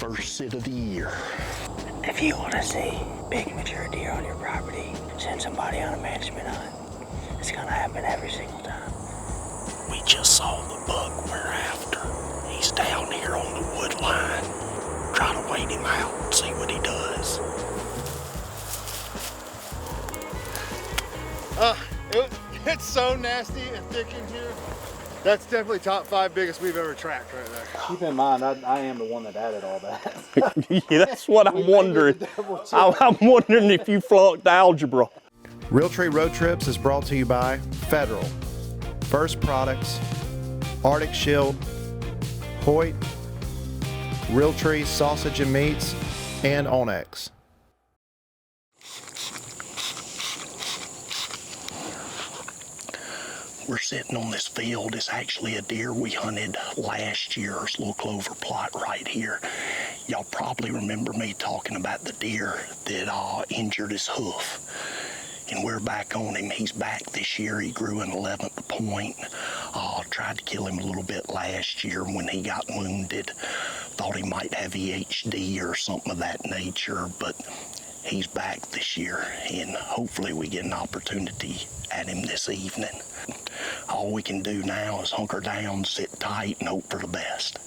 first sit of the year. If you want to see big mature deer on your property, send somebody on a management hunt. It's gonna happen every single time. We just saw the buck we're after. He's down here on the wood line. Try to wait him out and see what he does. It's so nasty and thick in here. That's definitely top 5 biggest we've ever tracked right there. Keep in mind, I am the one that added all that. Yeah, that's what I'm wondering. I'm wondering if you flunked algebra. Realtree Road Trips is brought to you by Federal, First Products, Arctic Shield, Hoyt, Realtree Sausage and Meats, and Onyx. We're sitting on this field. It's actually a deer we hunted last year. It's a little clover plot right here. Y'all probably remember me talking about the deer that injured his hoof. And we're back on him. He's back this year. He grew an 11th point. Tried to kill him a little bit last year when he got wounded. Thought he might have EHD or something of that nature, but he's back this year, and hopefully we get an opportunity at him this evening. All we can do now is hunker down, sit tight, and hope for the best.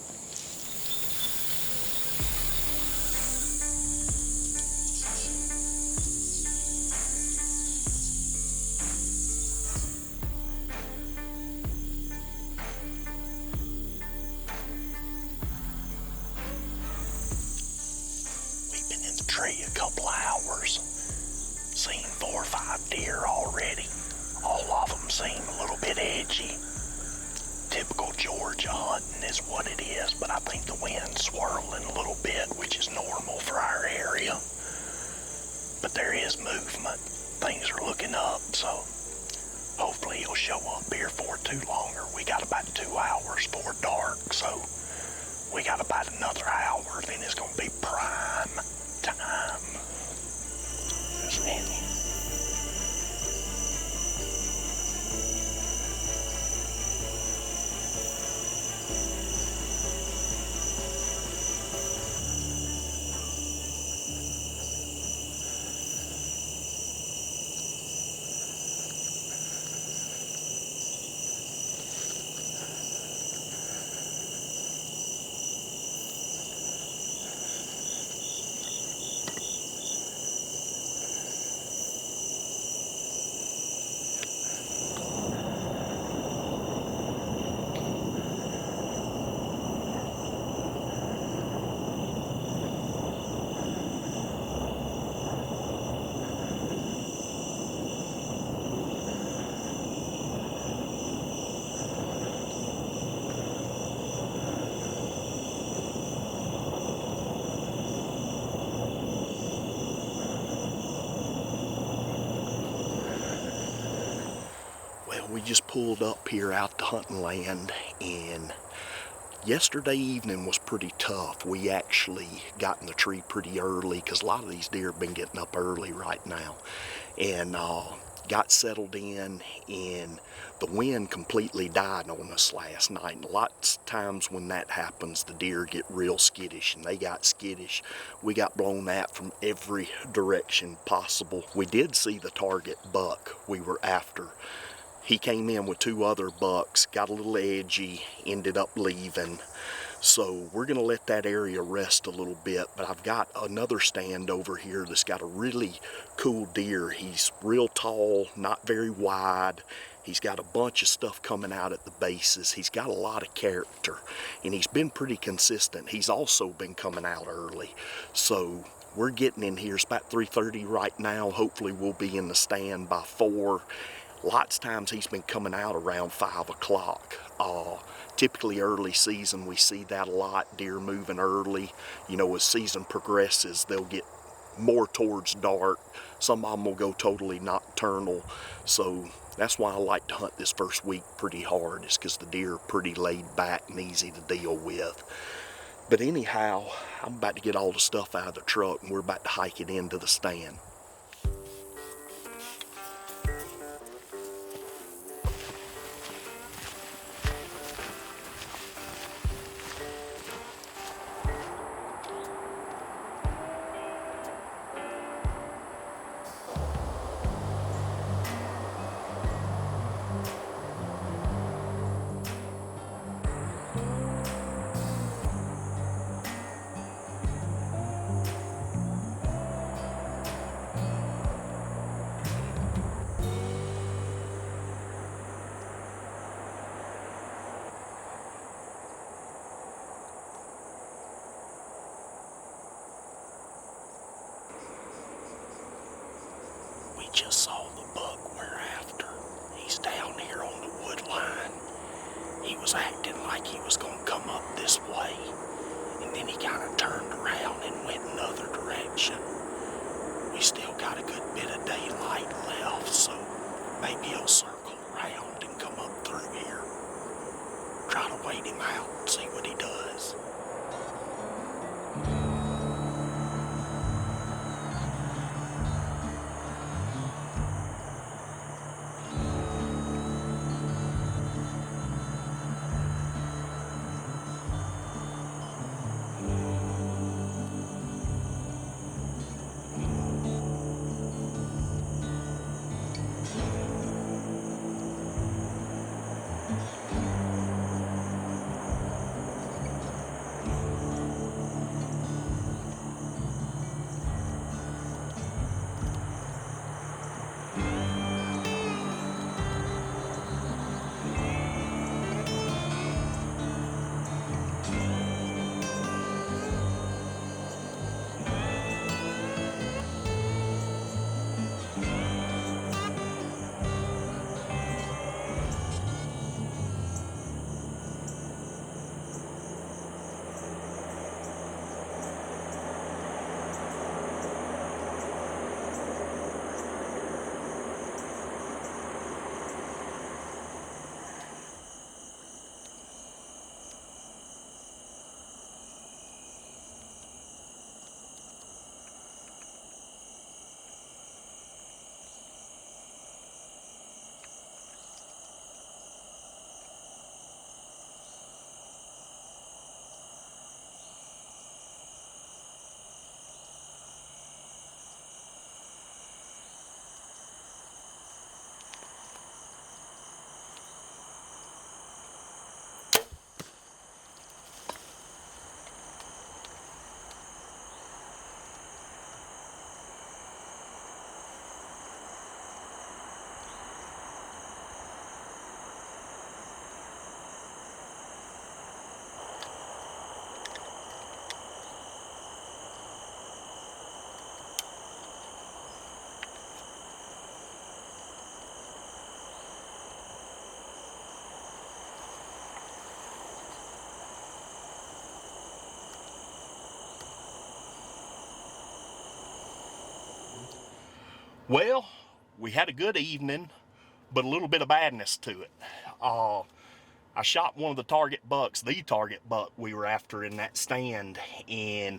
We've been in the tree a couple of hours. Seen 4 or 5 deer already. All of them seem a little bit edgy. Typical Georgia hunting is what it is, but I think the wind's swirling a little bit, which is normal for our area. But there is movement. Things are looking up, so hopefully he'll show up here for too long. We got about 2 hours before dark, so we got about another hour, then it's gonna be prime time. There's Annie. We just pulled up here out to hunting land, and yesterday evening was pretty tough. We actually got in the tree pretty early because a lot of these deer have been getting up early right now, and got settled in, and the wind completely died on us last night. And lots of times when that happens, the deer get real skittish, and they got skittish. We got blown at from every direction possible. We did see the target buck we were after. He came in with 2 other bucks, got a little edgy, ended up leaving. So we're gonna let that area rest a little bit, but I've got another stand over here that's got a really cool deer. He's real tall, not very wide. He's got a bunch of stuff coming out at the bases. He's got a lot of character, and he's been pretty consistent. He's also been coming out early. So we're getting in here. It's about 3:30 right now. Hopefully we'll be in the stand by 4. Lots of times he's been coming out around 5 o'clock. Typically early season, we see that a lot, deer moving early. You know, as season progresses, they'll get more towards dark. Some of them will go totally nocturnal. So that's why I like to hunt this first week pretty hard, is because the deer are pretty laid back and easy to deal with. But anyhow, I'm about to get all the stuff out of the truck, and we're about to hike it into the stand. just saw the buck we're after. He's down here on the wood line. He was acting like he was gonna come up this way, and then he kind of turned around and went another direction. We still got a good bit of daylight left, so maybe he'll circle around and come up through here. Try to wait him out and see what he does. Well, we had a good evening, but a little bit of badness to it. I shot one of the target bucks we were after in that stand, and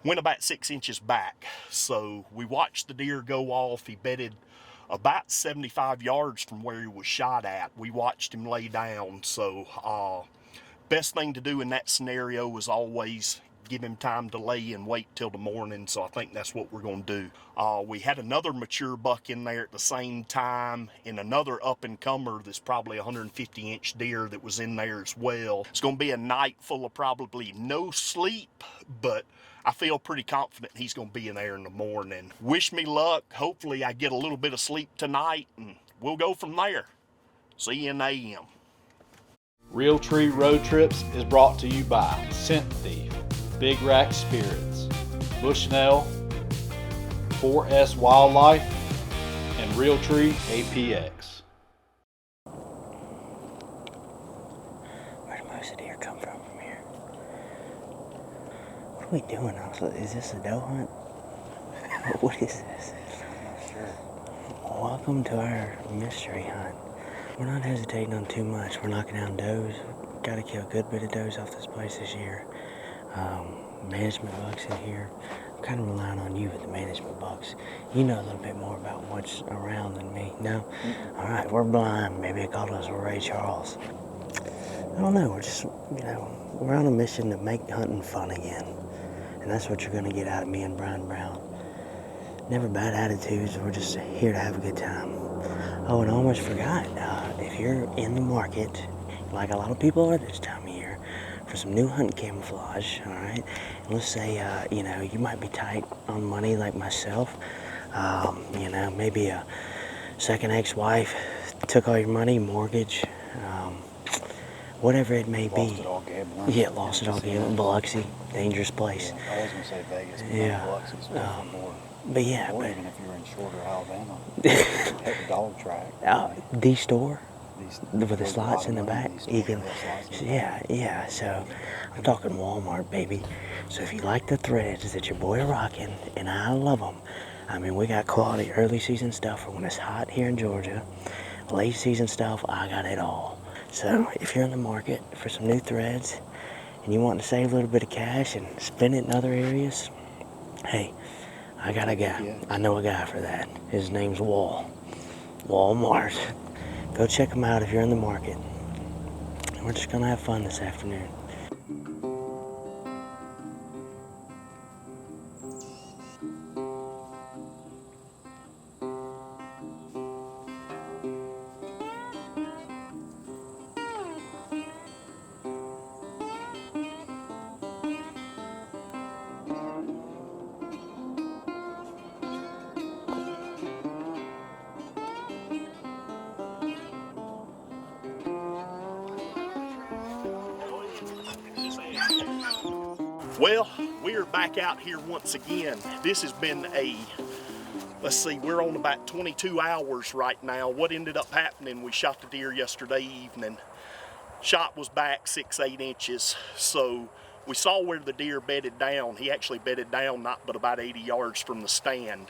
went about 6 inches back. So we watched the deer go off. He bedded about 75 yards from where he was shot at. We watched him lay down. So best thing to do in that scenario was always give him time to lay and wait till the morning. So I think that's what we're going to do. We had another mature buck in there at the same time, and another up-and-comer that's probably a 150-inch deer that was in there as well. It's going to be a night full of probably no sleep, but I feel pretty confident he's going to be in there in the morning. Wish me luck. Hopefully I get a little bit of sleep tonight, and we'll go from there. See you in the AM. Realtree Road Trips is brought to you by Scent Thief, Big Rack Spirits, Bushnell, 4S Wildlife, and Realtree APX. Where do most of the deer come from here? What are we doing? Is this a doe hunt? What is this? I'm not sure. Welcome to our mystery hunt. We're not hesitating on too much. We're knocking down does. Got to kill a good bit of does off this place this year. Management bucks in here. I'm kind of relying on you with the management bucks. You know a little bit more about what's around than me. No? Mm-hmm. All right, we're blind. Maybe they called us Ray Charles. I don't know. We're just, we're on a mission to make hunting fun again. And that's what you're going to get out of me and Brian Brown. Never bad attitudes. We're just here to have a good time. Oh, and I almost forgot. If you're in the market, like a lot of people are this time of year, for some new hunting camouflage, all right? And let's say, you might be tight on money like myself. Maybe a second ex-wife took all your money, mortgage. whatever it may be. Lost it all gambling. Yeah, lost it all gambling. Biloxi, dangerous place. Yeah, I was gonna say Vegas, but Yeah. Biloxi's definitely more. But yeah, Or but even if you're in Shorter, Alabama, hit the dog track. the store These, with the there's a slots lot in the of money back, these you stores can. that have slots in the Yeah, yeah. So I'm talking Walmart, baby. So if you like the threads that your boy rocking, and I love them. I mean, we got quality early season stuff for when it's hot here in Georgia. Late season stuff, I got it all. So if you're in the market for some new threads and you want to save a little bit of cash and spend it in other areas, hey, I got a guy. I know a guy for that. His name's Walmart. Go check him out if you're in the market. We're just gonna have fun this afternoon. Well, we're back out here once again. This has been let's see, we're on about 22 hours right now. What ended up happening, we shot the deer yesterday evening. Shot was back 6-8 inches. So we saw where the deer bedded down. He actually bedded down not but about 80 yards from the stand.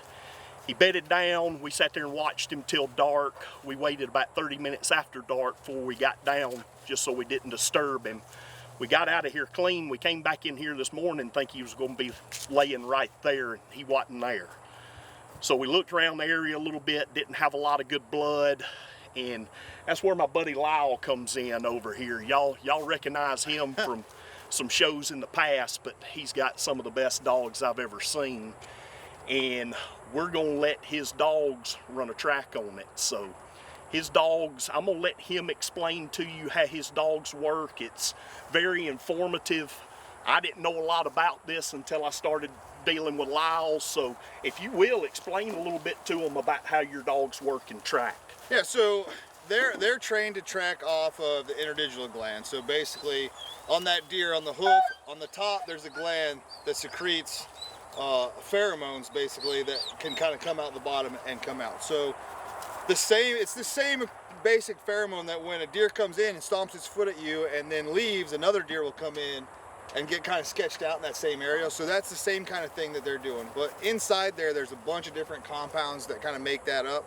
He bedded down, we sat there and watched him till dark. We waited about 30 minutes after dark before we got down, just so we didn't disturb him. We got out of here clean. We came back in here this morning thinking he was going to be laying right there, and he wasn't there. So we looked around the area a little bit, didn't have a lot of good blood, and that's where my buddy Lyle comes in over here. Y'all recognize him from some shows in the past, but he's got some of the best dogs I've ever seen, and we're going to let his dogs run a track on it. So his dogs, I'm going to let him explain to you how his dogs work. It's very informative. I didn't know a lot about this until I started dealing with Lyle, so if you will, explain a little bit to him about how your dogs work and track. Yeah, so they're trained to track off of the interdigital gland. So basically, on that deer, on the hoof, on the top, there's a gland that secretes pheromones, basically, that can kind of come out the bottom and come out. So it's the same basic pheromone that when a deer comes in and stomps its foot at you and then leaves, another deer will come in and get kind of sketched out in that same area. So that's the same kind of thing that they're doing. But inside there's a bunch of different compounds that kind of make that up.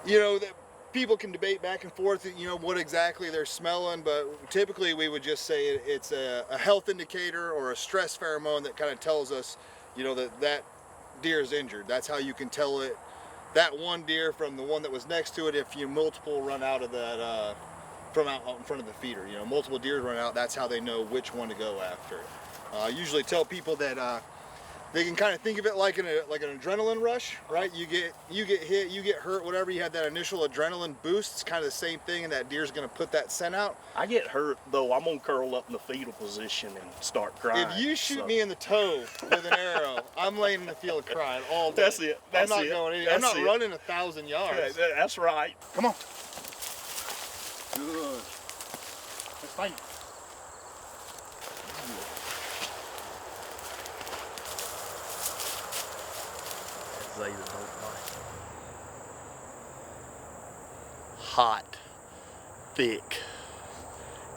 You know, that people can debate back and forth, you know, what exactly they're smelling, but typically we would just say it's a health indicator or a stress pheromone that kind of tells us, you know, that deer is injured. That's how you can tell it, that one deer from the one that was next to it, if you multiple run out of that, from out in front of the feeder. You know, multiple deer run out, that's how they know which one to go after. I usually tell people that they can kind of think of it like an adrenaline rush, right? You get hit, you get hurt, whatever, you have that initial adrenaline boost. It's kind of the same thing, and that deer's gonna put that scent out. I get hurt though, I'm gonna curl up in the fetal position and start crying. If you shoot me in the toe with an arrow, I'm laying in the field crying all day. That's it. That's I'm not it. going anywhere. I'm not running 1,000 yards. Yeah, that's right. Come on. Good. Let's fight. They that don't like hot, thick,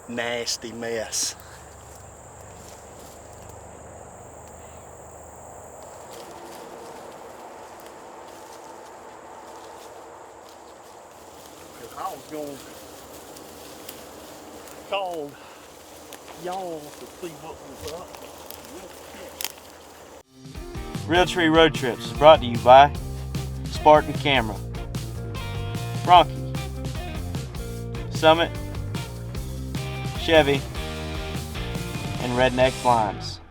nasty mess. Because I was going to call y'all to see what was up. Realtree Road Trips is brought to you by Spartan Camera, Bronchi, Summit, Chevy, and Redneck Blinds.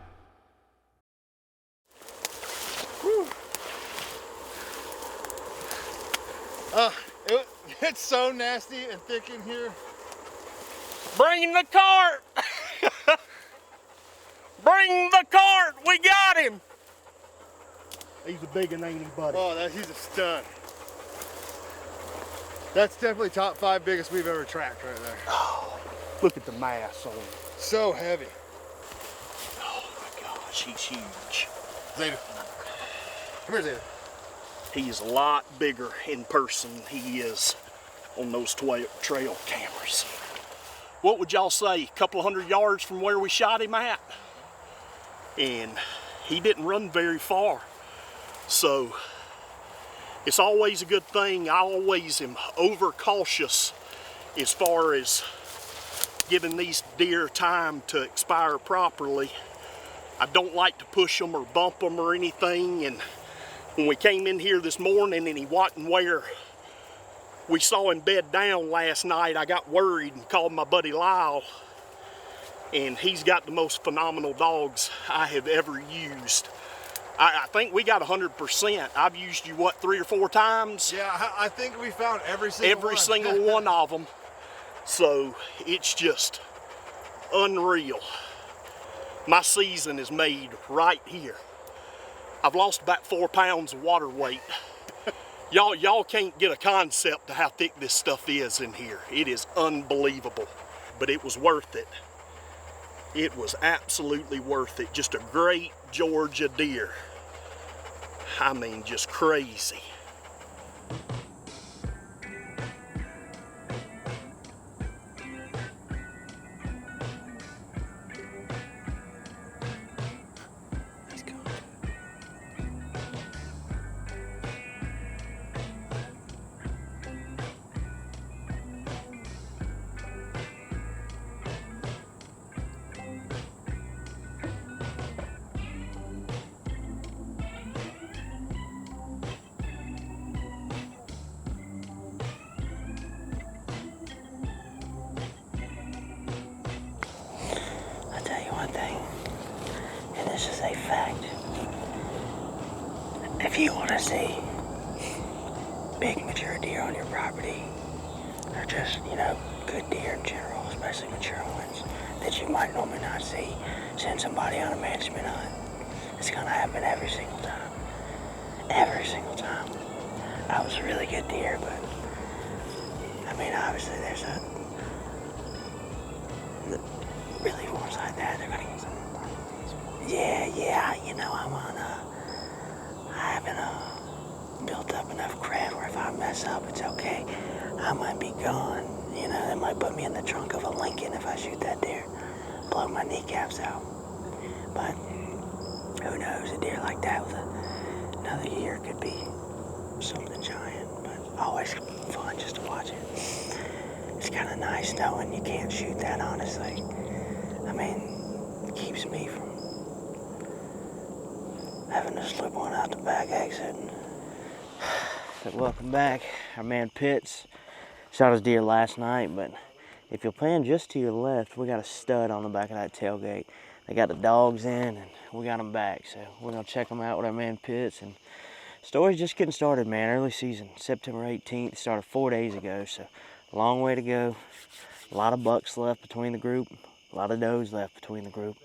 It's so nasty and thick in here. Bring the cart! Bring the cart! We got him! He's a big and ain't he, buddy? Oh, he's a stud. That's definitely top 5 biggest we've ever tracked right there. Oh, look at the mass on him. So heavy. Oh my gosh, he's huge. Zeta. Come here, Zeta. He is a lot bigger in person than he is on those trail cameras. What would y'all say, a couple hundred yards from where we shot him at? And he didn't run very far. So it's always a good thing. I always am overcautious as far as giving these deer time to expire properly. I don't like to push them or bump them or anything. And when we came in here this morning and he wasn't where we saw him bed down last night, I got worried and called my buddy Lyle. And he's got the most phenomenal dogs I have ever used. I think we got 100%. I've used you, what, 3 or 4 times? Yeah, I think we found every single single one of them. So it's just unreal. My season is made right here. I've lost about 4 pounds of water weight. Y'all can't get a concept of how thick this stuff is in here. It is unbelievable, but it was worth it. It was absolutely worth it. Just a great Georgia deer. I mean, just crazy. I'll tell you one thing, and this is a fact. If you want to see big mature deer on your property, or just, good deer in general, especially mature ones, that you might normally not see, send somebody on a management hunt. It's gonna happen every single time. Every single time. I was a really good deer, but I mean, obviously there's really ones like that, they're gonna use them. Yeah, I haven't built up enough cred where if I mess up, it's okay. I might be gone. They might put me in the trunk of a Lincoln if I shoot that deer. Blow my kneecaps out. But who knows, a deer like that with another year could be something giant. But always fun just to watch it. It's kind of nice knowing you can't shoot that, honestly. I mean, it keeps me from having to slip one out the back exit. But welcome back. Our man Pitts shot his deer last night, but if you'll pan just to your left, we got a stud on the back of that tailgate. They got the dogs in, and we got them back. So we're gonna check them out with our man Pitts. And story's just getting started, man. Early season, September 18th, started 4 days ago. So a long way to go. A lot of bucks left between the group, a lot of does left between the group,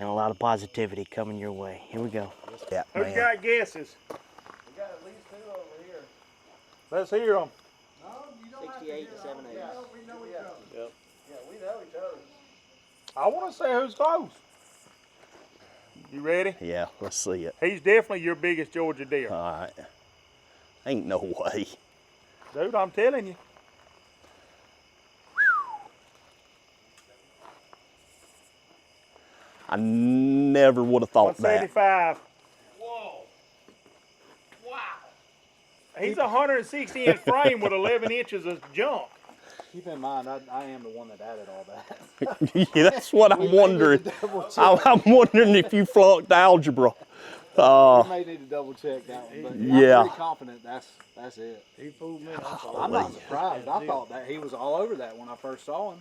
and a lot of positivity coming your way. Here we go. Yeah, Who's got guesses? We got at least 2 over here. Let's hear them. No, you don't 68 to 78. Yeah, we know each other. Yep. Yeah, we know each other. I want to say who's close. You ready? Yeah, let's see it. He's definitely your biggest Georgia deer. All right. Ain't no way. Dude, I'm telling you. I never would have thought that. 175. Whoa. Wow. He's a 160-inch frame with 11 inches of jump. Keep in mind, I am the one that added all that. Yeah, that's what I'm wondering. I'm wondering if you flunked algebra. We may need to double check that one, but Yeah. I'm pretty confident that's it. He fooled me. I'm not surprised. I thought that he was all over that when I first saw him.